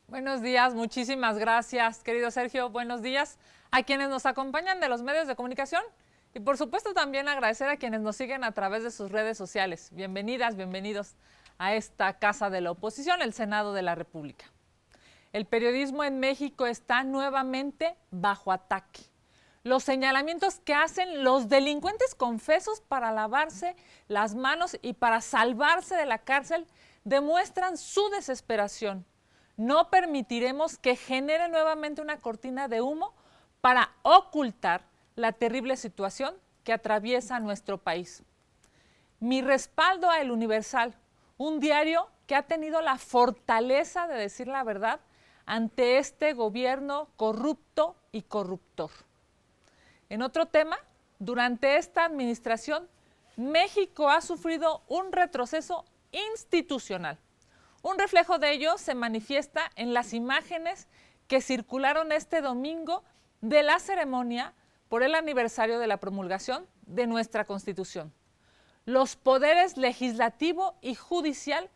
Buenos días, muchísimas gracias, querido Sergio. Buenos días a quienes nos acompañan de los medios de comunicación y por supuesto también agradecer a quienes nos siguen a través de sus redes sociales. Bienvenidas, bienvenidos a esta casa de la oposición, el Senado de la República. El periodismo en México está nuevamente bajo ataque. Los señalamientos que hacen los delincuentes confesos para lavarse las manos y para salvarse de la cárcel demuestran su desesperación. No permitiremos que genere nuevamente una cortina de humo para ocultar la terrible situación que atraviesa nuestro país. Mi respaldo a El Universal, un diario que ha tenido la fortaleza de decir la verdad ante este gobierno corrupto y corruptor. En otro tema, durante esta administración, México ha sufrido un retroceso institucional. Un reflejo de ello se manifiesta en las imágenes que circularon este domingo de la ceremonia por el aniversario de la promulgación de nuestra Constitución. Los poderes legislativo y judicial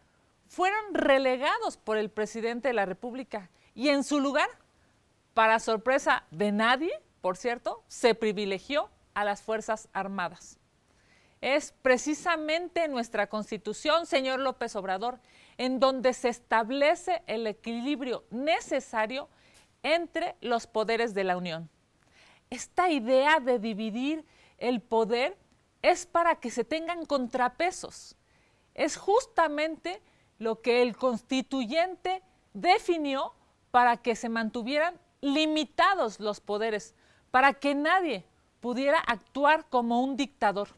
fueron relegados por el presidente de la República y en su lugar, para sorpresa de nadie, por cierto, se privilegió a las Fuerzas Armadas. Es precisamente nuestra Constitución, señor López Obrador, en donde se establece el equilibrio necesario entre los poderes de la Unión. Esta idea de dividir el poder es para que se tengan contrapesos. Es justamente lo que el constituyente definió para que se mantuvieran limitados los poderes, para que nadie pudiera actuar como un dictador.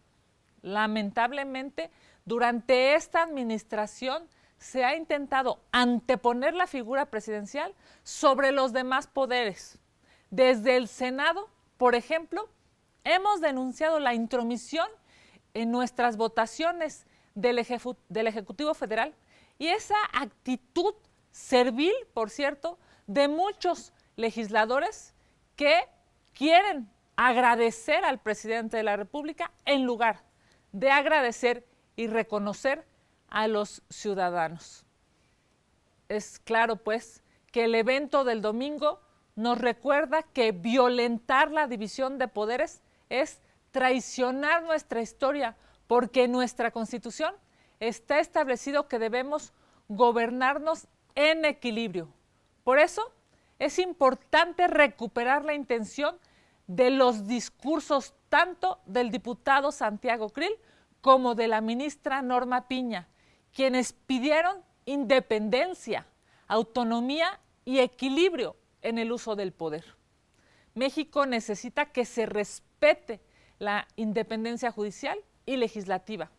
Lamentablemente, durante esta administración se ha intentado anteponer la figura presidencial sobre los demás poderes. Desde el Senado, por ejemplo, hemos denunciado la intromisión en nuestras votaciones del Ejecutivo Federal y esa actitud servil, por cierto, de muchos legisladores que quieren agradecer al presidente de la República en lugar de agradecer y reconocer a los ciudadanos. Es claro, pues, que el evento del domingo nos recuerda que violentar la división de poderes es traicionar nuestra historia, porque en nuestra Constitución está establecido que debemos gobernarnos en equilibrio. Por eso es importante recuperar la intención de los discursos tanto del diputado Santiago Krill como de la ministra Norma Piña, quienes pidieron independencia, autonomía y equilibrio en el uso del poder. México necesita que se respete la independencia judicial y legislativa.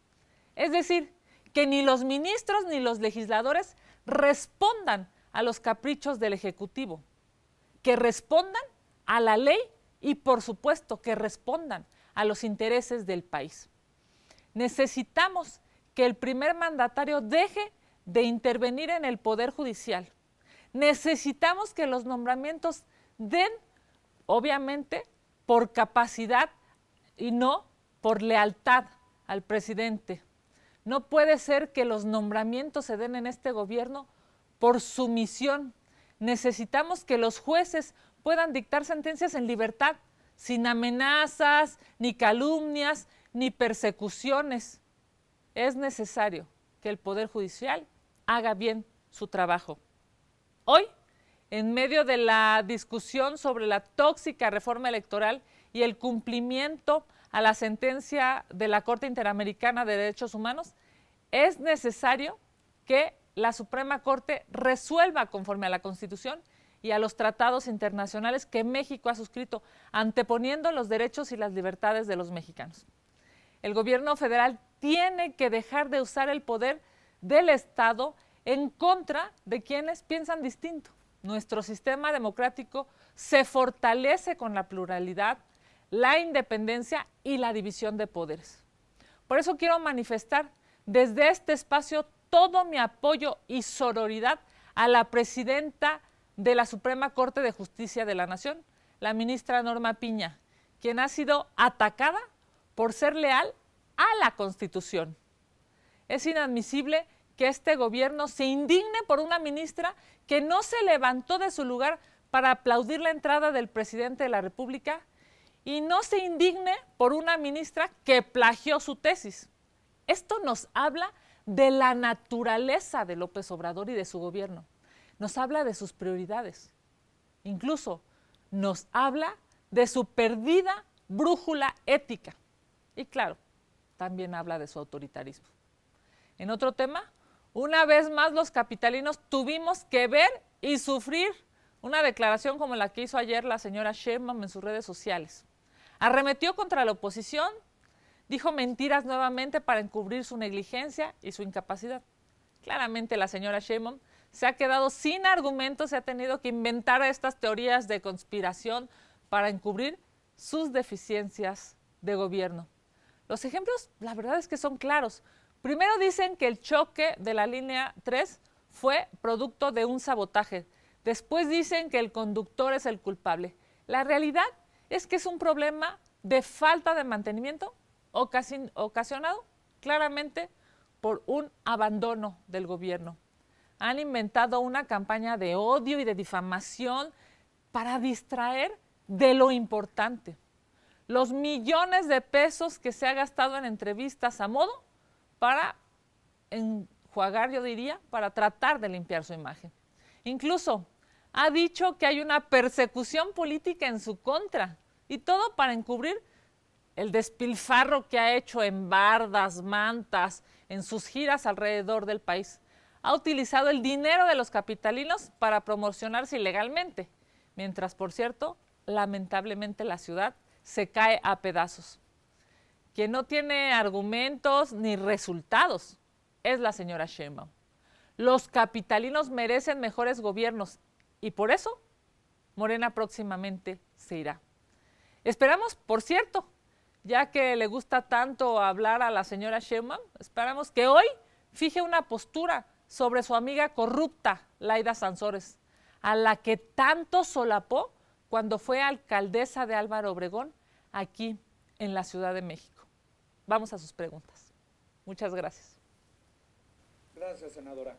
Es decir, que ni los ministros ni los legisladores respondan a los caprichos del Ejecutivo, que respondan a la ley y, por supuesto, que respondan a los intereses del país. Necesitamos que el primer mandatario deje de intervenir en el Poder Judicial. Necesitamos que los nombramientos den, obviamente, por capacidad y no por lealtad al presidente. No puede ser que los nombramientos se den en este gobierno por sumisión. Necesitamos que los jueces puedan dictar sentencias en libertad, sin amenazas, ni calumnias, ni persecuciones. Es necesario que el Poder Judicial haga bien su trabajo. Hoy, en medio de la discusión sobre la tóxica reforma electoral y el cumplimiento a la sentencia de la Corte Interamericana de Derechos Humanos, es necesario que la Suprema Corte resuelva conforme a la Constitución y a los tratados internacionales que México ha suscrito, anteponiendo los derechos y las libertades de los mexicanos. El gobierno federal tiene que dejar de usar el poder del Estado en contra de quienes piensan distinto. Nuestro sistema democrático se fortalece con la pluralidad, la independencia y la división de poderes. Por eso quiero manifestar desde este espacio todo mi apoyo y sororidad a la presidenta de la Suprema Corte de Justicia de la Nación, la ministra Norma Piña, quien ha sido atacada por ser leal a la Constitución. Es inadmisible que este gobierno se indigne por una ministra que no se levantó de su lugar para aplaudir la entrada del presidente de la República y no se indigne por una ministra que plagió su tesis. Esto nos habla de la naturaleza de López Obrador y de su gobierno. Nos habla de sus prioridades. Incluso nos habla de su perdida brújula ética. Y claro, también habla de su autoritarismo. En otro tema, una vez más los capitalinos tuvimos que ver y sufrir una declaración como la que hizo ayer la señora Sheinbaum en sus redes sociales. Arremetió contra la oposición, dijo mentiras nuevamente para encubrir su negligencia y su incapacidad. Claramente la señora Sheinbaum se ha quedado sin argumentos, se ha tenido que inventar estas teorías de conspiración para encubrir sus deficiencias de gobierno. Los ejemplos, la verdad es que son claros. Primero dicen que el choque de la línea 3 fue producto de un sabotaje. Después dicen que el conductor es el culpable. La realidad es que es un problema de falta de mantenimiento ocasionado claramente por un abandono del gobierno. Han inventado una campaña de odio y de difamación para distraer de lo importante. Los millones de pesos que se ha gastado en entrevistas a modo para enjuagar, yo diría, para tratar de limpiar su imagen. Incluso ha dicho que hay una persecución política en su contra y todo para encubrir el despilfarro que ha hecho en bardas, mantas, en sus giras alrededor del país. Ha utilizado el dinero de los capitalinos para promocionarse ilegalmente, mientras, por cierto, lamentablemente la ciudad se cae a pedazos. Quien no tiene argumentos ni resultados es la señora Sheinbaum. Los capitalinos merecen mejores gobiernos y por eso Morena próximamente se irá. Esperamos, por cierto, ya que le gusta tanto hablar a la señora Sheinbaum, esperamos que hoy fije una postura sobre su amiga corrupta, Laida Sansores, a la que tanto solapó cuando fue alcaldesa de Álvaro Obregón, aquí en la Ciudad de México. Vamos a sus preguntas. Muchas gracias. Gracias, senadora.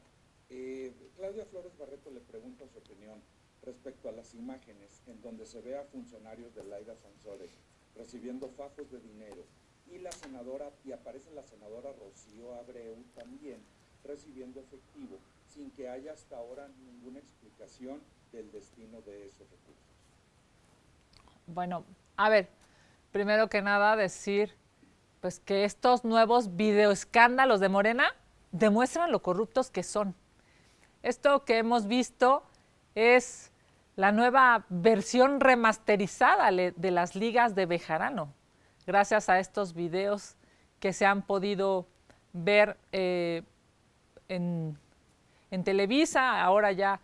Claudia Flores Barreto le pregunta su opinión respecto a las imágenes en donde se ve a funcionarios de Laida Sansores recibiendo fajos de dinero y aparece la senadora Rocío Abreu también recibiendo efectivo sin que haya hasta ahora ninguna explicación del destino de esos recursos. Bueno, a ver, primero que nada decir pues que estos nuevos videoescándalos de Morena demuestran lo corruptos que son. Esto que hemos visto es la nueva versión remasterizada de las ligas de Bejarano, gracias a estos videos que se han podido ver en Televisa, ahora ya,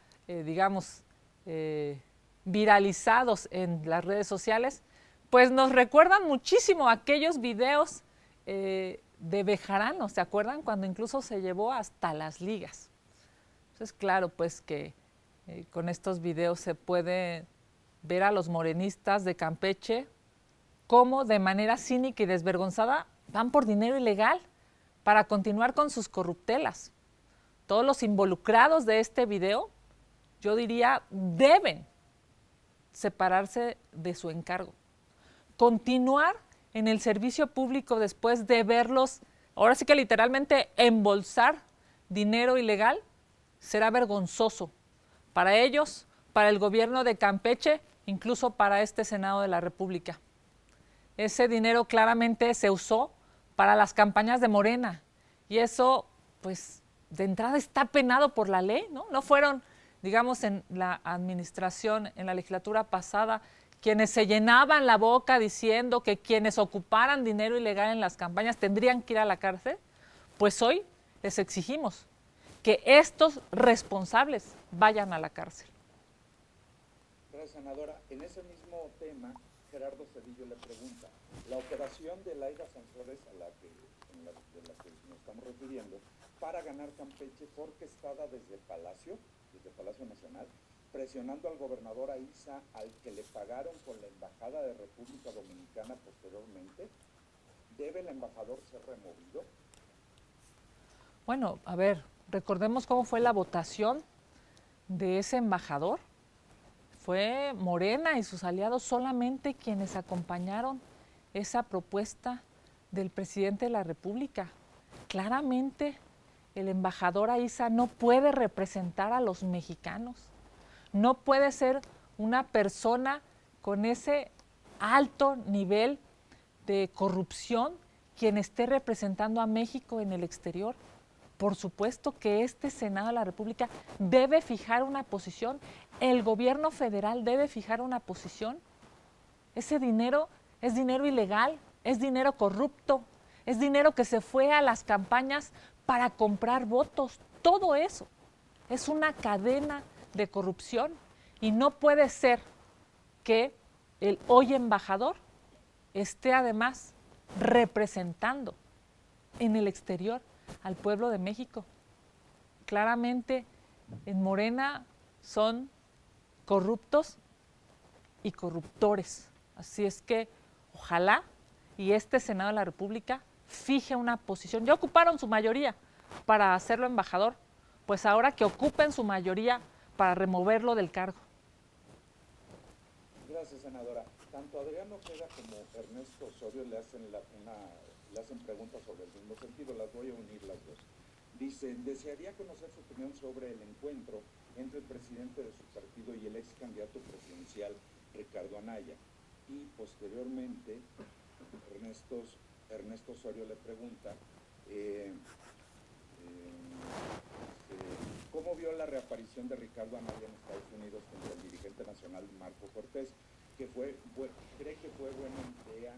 viralizados en las redes sociales, pues nos recuerdan muchísimo aquellos videos de Bejarano, ¿se acuerdan? Cuando incluso se llevó hasta las ligas. Entonces, claro, pues que con estos videos se puede ver a los morenistas de Campeche cómo de manera cínica y desvergonzada van por dinero ilegal para continuar con sus corruptelas. Todos los involucrados de este video, yo diría, deben separarse de su encargo. Continuar en el servicio público después de verlos, ahora sí que literalmente embolsar dinero ilegal, será vergonzoso para ellos, para el gobierno de Campeche, incluso para este Senado de la República. Ese dinero claramente se usó para las campañas de Morena y eso, pues, de entrada está penado por la ley, ¿no? No fueron, digamos, en la administración, en la legislatura pasada, quienes se llenaban la boca diciendo que quienes ocuparan dinero ilegal en las campañas tendrían que ir a la cárcel. Pues hoy les exigimos que estos responsables vayan a la cárcel. Gracias, senadora. En ese mismo tema, Gerardo Cedillo le pregunta, la operación de Laida Sansores de la que nos estamos refiriendo, para ganar Campeche fue orquestada desde Palacio Nacional, presionando al gobernador Aiza, al que le pagaron con la Embajada de República Dominicana posteriormente. ¿Debe el embajador ser removido? Bueno, a ver, recordemos cómo fue la votación de ese embajador. Fue Morena y sus aliados solamente quienes acompañaron esa propuesta del presidente de la República. Claramente, el embajador Aiza no puede representar a los mexicanos. No puede ser una persona con ese alto nivel de corrupción quien esté representando a México en el exterior. Por supuesto que este Senado de la República debe fijar una posición, el gobierno federal debe fijar una posición. Ese dinero es dinero ilegal, es dinero corrupto, es dinero que se fue a las campañas para comprar votos. Todo eso es una cadena de corrupción y no puede ser que el hoy embajador esté además representando en el exterior al pueblo de México. Claramente en Morena son corruptos y corruptores. Así es que ojalá y este Senado de la República fije una posición. Ya ocuparon su mayoría para hacerlo embajador, pues ahora que ocupen su mayoría para removerlo del cargo. Gracias, senadora. Tanto Adrián Ojeda como Ernesto Osorio le hacen preguntas sobre el mismo sentido. Las voy a unir las dos. Dicen, desearía conocer su opinión sobre el encuentro entre el presidente de su partido y el ex candidato presidencial Ricardo Anaya. Y posteriormente, Ernesto Osorio le pregunta ¿cómo vio la reaparición de Ricardo Anaya en Estados Unidos contra el dirigente nacional Marco Cortés? ¿Cree que fue buena idea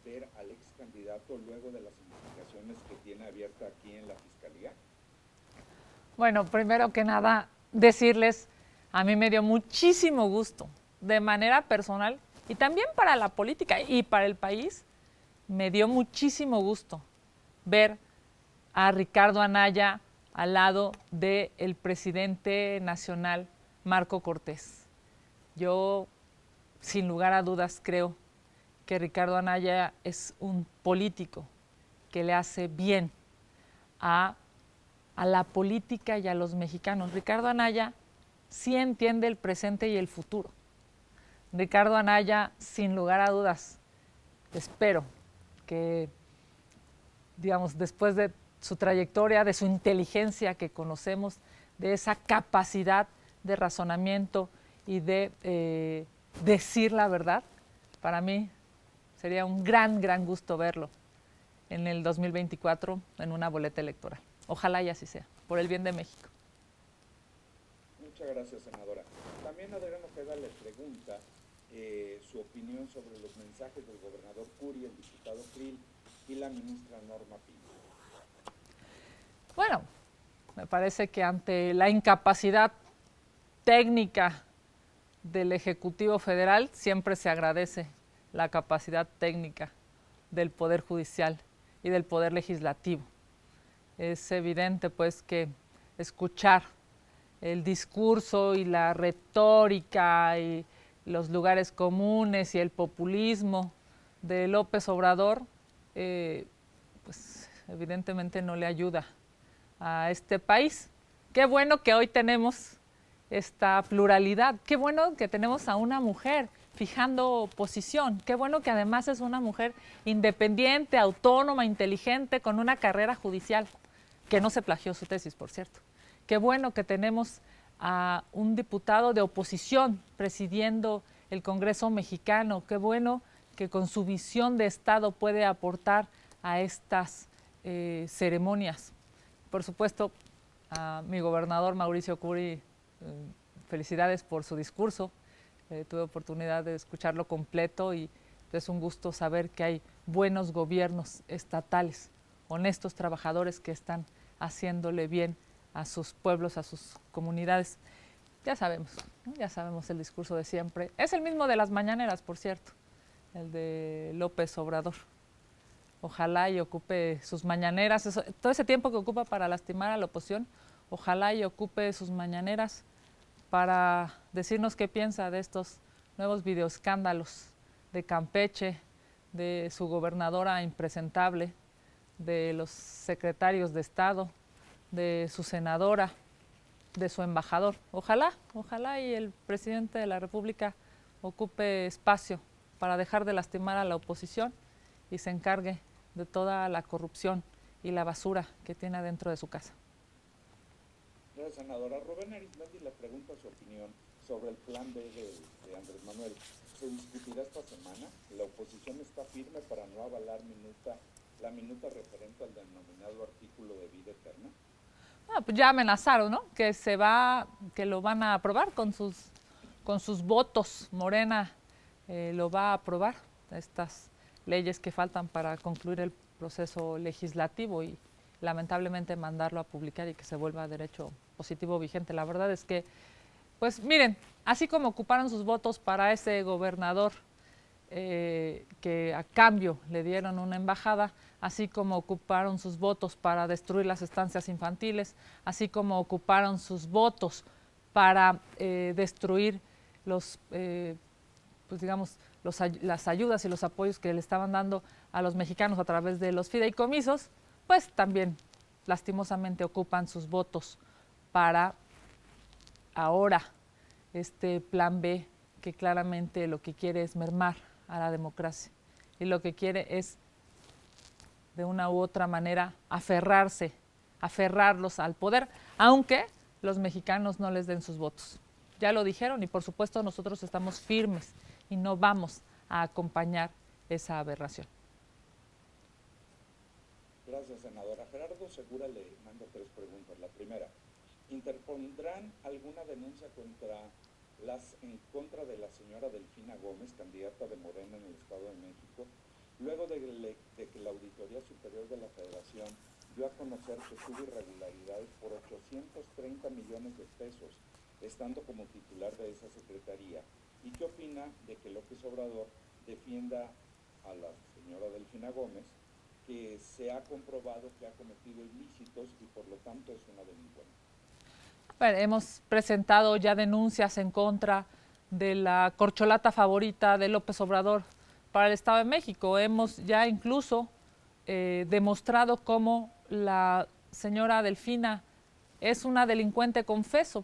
ver al ex candidato luego de las investigaciones que tiene abierta aquí en la Fiscalía? Bueno, primero que nada, decirles, a mí me dio muchísimo gusto, de manera personal, y también para la política y para el país, me dio muchísimo gusto ver a Ricardo Anaya al lado del presidente nacional Marco Cortés. Yo, sin lugar a dudas, creo que Ricardo Anaya es un político que le hace bien a la política y a los mexicanos. Ricardo Anaya sí entiende el presente y el futuro. Ricardo Anaya, sin lugar a dudas, espero que, digamos, después de su trayectoria, de su inteligencia que conocemos, de esa capacidad de razonamiento y de decir la verdad, para mí sería un gran gusto verlo en el 2024 en una boleta electoral. Ojalá y así sea, por el bien de México. Muchas gracias, senadora. También Adrián Ojeda le pregunta su opinión sobre los mensajes del gobernador Curi, el diputado Krill y la ministra Norma Piña. Bueno, me parece que ante la incapacidad técnica del Ejecutivo Federal siempre se agradece la capacidad técnica del Poder Judicial y del Poder Legislativo. Es evidente, pues, que escuchar el discurso y la retórica y los lugares comunes y el populismo de López Obrador, pues evidentemente no le ayuda a este país. Qué bueno que hoy tenemos esta pluralidad, qué bueno que tenemos a una mujer fijando posición, qué bueno que además es una mujer independiente, autónoma, inteligente, con una carrera judicial, que no se plagió su tesis, por cierto. Qué bueno que tenemos a un diputado de oposición presidiendo el Congreso mexicano, qué bueno que con su visión de Estado puede aportar a estas ceremonias. Por supuesto, a mi gobernador Mauricio Curi, felicidades por su discurso. Tuve oportunidad de escucharlo completo y es un gusto saber que hay buenos gobiernos estatales, honestos trabajadores que están haciéndole bien a sus pueblos, a sus comunidades. Ya sabemos, ¿no? Ya sabemos el discurso de siempre. Es el mismo de las mañaneras, por cierto, el de López Obrador. Ojalá y ocupe sus mañaneras, todo ese tiempo que ocupa para lastimar a la oposición, ojalá y ocupe sus mañaneras para decirnos qué piensa de estos nuevos videoescándalos de Campeche, de su gobernadora impresentable, de los secretarios de Estado, de su senadora, de su embajador. Ojalá y el presidente de la República ocupe espacio para dejar de lastimar a la oposición y se encargue de toda la corrupción y la basura que tiene adentro de su casa. Gracias, senadora. Rubén Arismendi le pregunta su opinión sobre el plan B de Andrés Manuel. ¿Se discutirá esta semana? La oposición está firme para no avalar la minuta referente al denominado artículo de vida eterna. Pues ya amenazaron, ¿no? Que lo van a aprobar con sus votos. Morena lo va a aprobar, estas leyes que faltan para concluir el proceso legislativo y lamentablemente mandarlo a publicar y que se vuelva derecho positivo vigente. La verdad es que, pues miren, así como ocuparon sus votos para ese gobernador que a cambio le dieron una embajada, así como ocuparon sus votos para destruir las estancias infantiles, así como ocuparon sus votos para destruir las ayudas y los apoyos que le estaban dando a los mexicanos a través de los fideicomisos, pues también lastimosamente ocupan sus votos para ahora este plan B, que claramente lo que quiere es mermar a la democracia y lo que quiere es de una u otra manera aferrarlos al poder, aunque los mexicanos no les den sus votos. Ya lo dijeron y por supuesto nosotros estamos firmes y no vamos a acompañar esa aberración. Gracias, senadora. Gerardo Segura le manda 3 preguntas. La primera, ¿interpondrán alguna denuncia en contra de la señora Delfina Gómez, candidata de Morena en el Estado de México, luego de que la Auditoría Superior de la Federación dio a conocer que tuvo irregularidades por 830 millones de pesos, estando como titular de esa secretaría? ¿Y qué opina de que López Obrador defienda a la señora Delfina Gómez, que se ha comprobado que ha cometido ilícitos y por lo tanto es una delincuente? Bueno, hemos presentado ya denuncias en contra de la corcholata favorita de López Obrador para el Estado de México. Hemos ya incluso demostrado cómo la señora Delfina es una delincuente confesa,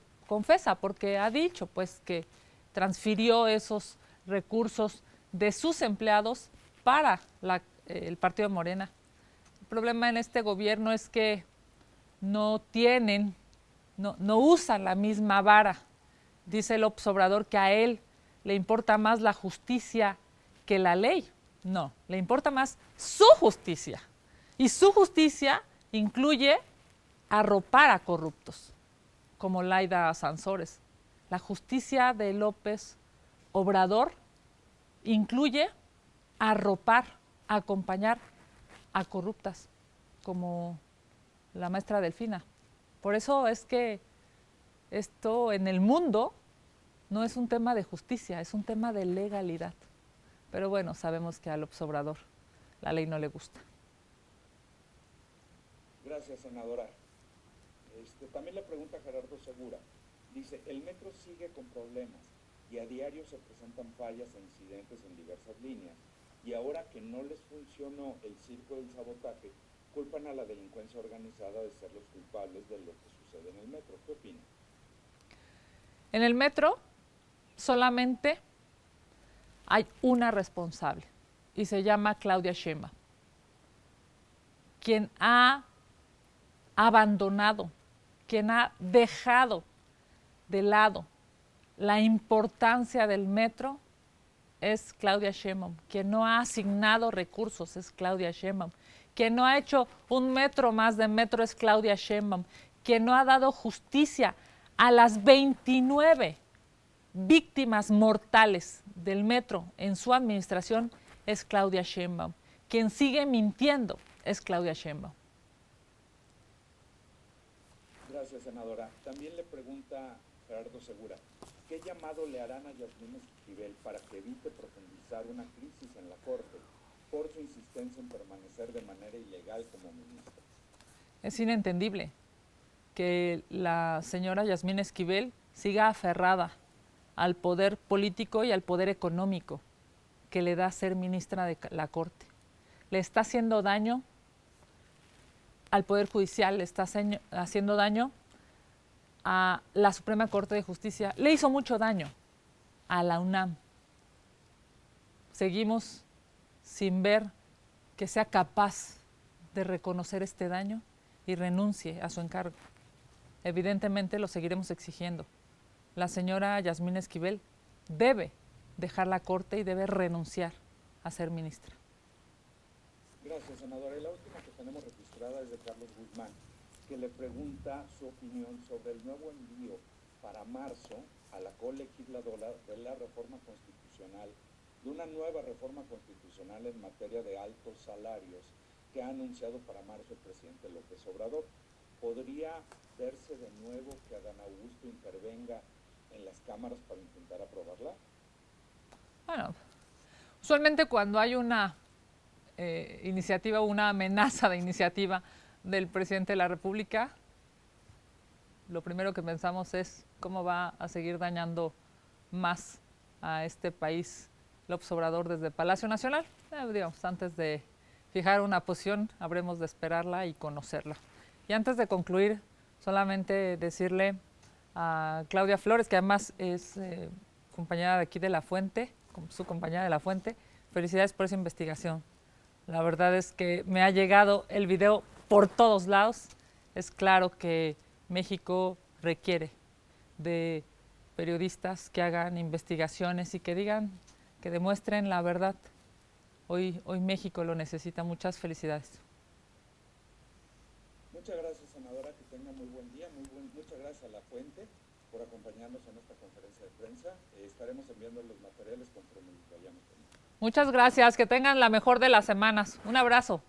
porque ha dicho pues que transfirió esos recursos de sus empleados para el partido de Morena. El problema en este gobierno es que no usan la misma vara. Dice López Obrador que a él le importa más la justicia que la ley. No, le importa más su justicia. Y su justicia incluye arropar a corruptos, como Laida Sansores. La justicia de López Obrador incluye arropar, acompañar a corruptas, como la maestra Delfina. Por eso es que esto en el mundo no es un tema de justicia, es un tema de legalidad. Pero bueno, sabemos que a López Obrador la ley no le gusta. Gracias, senadora. También le pregunta Gerardo Segura. Dice, el metro sigue con problemas y a diario se presentan fallas e incidentes en diversas líneas. Y ahora que no les funcionó el circo del sabotaje, culpan a la delincuencia organizada de ser los culpables de lo que sucede en el metro. ¿Qué opina? En el metro solamente hay una responsable y se llama Claudia Sheinbaum, quien ha abandonado, quien ha dejado de lado la importancia del metro es Claudia Sheinbaum. Quien no ha asignado recursos es Claudia Sheinbaum. Quien no ha hecho un metro más de metro es Claudia Sheinbaum. Quien no ha dado justicia a las 29 víctimas mortales del metro en su administración es Claudia Sheinbaum. Quien sigue mintiendo es Claudia Sheinbaum. Gracias, senadora. También le pregunta Gerardo Segura, ¿qué llamado le harán a Yasmín Esquivel para que evite profundizar una crisis en la Corte por su insistencia en permanecer de manera ilegal como ministra? Es inentendible que la señora Yasmín Esquivel siga aferrada al poder político y al poder económico que le da ser ministra de la Corte. Le está haciendo daño al Poder Judicial, le está haciendo daño a la Suprema Corte de Justicia, le hizo mucho daño a la UNAM. Seguimos sin ver que sea capaz de reconocer este daño y renuncie a su encargo. Evidentemente lo seguiremos exigiendo. La señora Yasmín Esquivel debe dejar la Corte y debe renunciar a ser ministra. Gracias, senadora. Y la última que tenemos registrada es de Carlos Guzmán, que le pregunta su opinión sobre el nuevo envío para marzo a la colegisladora de la reforma constitucional, de una nueva reforma constitucional en materia de altos salarios que ha anunciado para marzo el presidente López Obrador. ¿Podría verse de nuevo que Adán Augusto intervenga en las cámaras para intentar aprobarla? Bueno, usualmente cuando hay una iniciativa o una amenaza de iniciativa del presidente de la República, lo primero que pensamos es cómo va a seguir dañando más a este país López Obrador desde Palacio Nacional. Digamos, antes de fijar una posición, habremos de esperarla y conocerla. Y antes de concluir, solamente decirle a Claudia Flores, que además es compañera de aquí de La Fuente, su compañera de La Fuente, felicidades por esa investigación. La verdad es que me ha llegado el video por todos lados. Es claro que México requiere de periodistas que hagan investigaciones y que digan, que demuestren la verdad. Hoy México lo necesita. Muchas felicidades. Muchas gracias, senadora, que tenga muy buen día. Muchas gracias a La Fuente por acompañarnos en esta conferencia de prensa. Estaremos enviando los materiales conforme los vayamos teniendo. Muchas gracias, que tengan la mejor de las semanas. Un abrazo.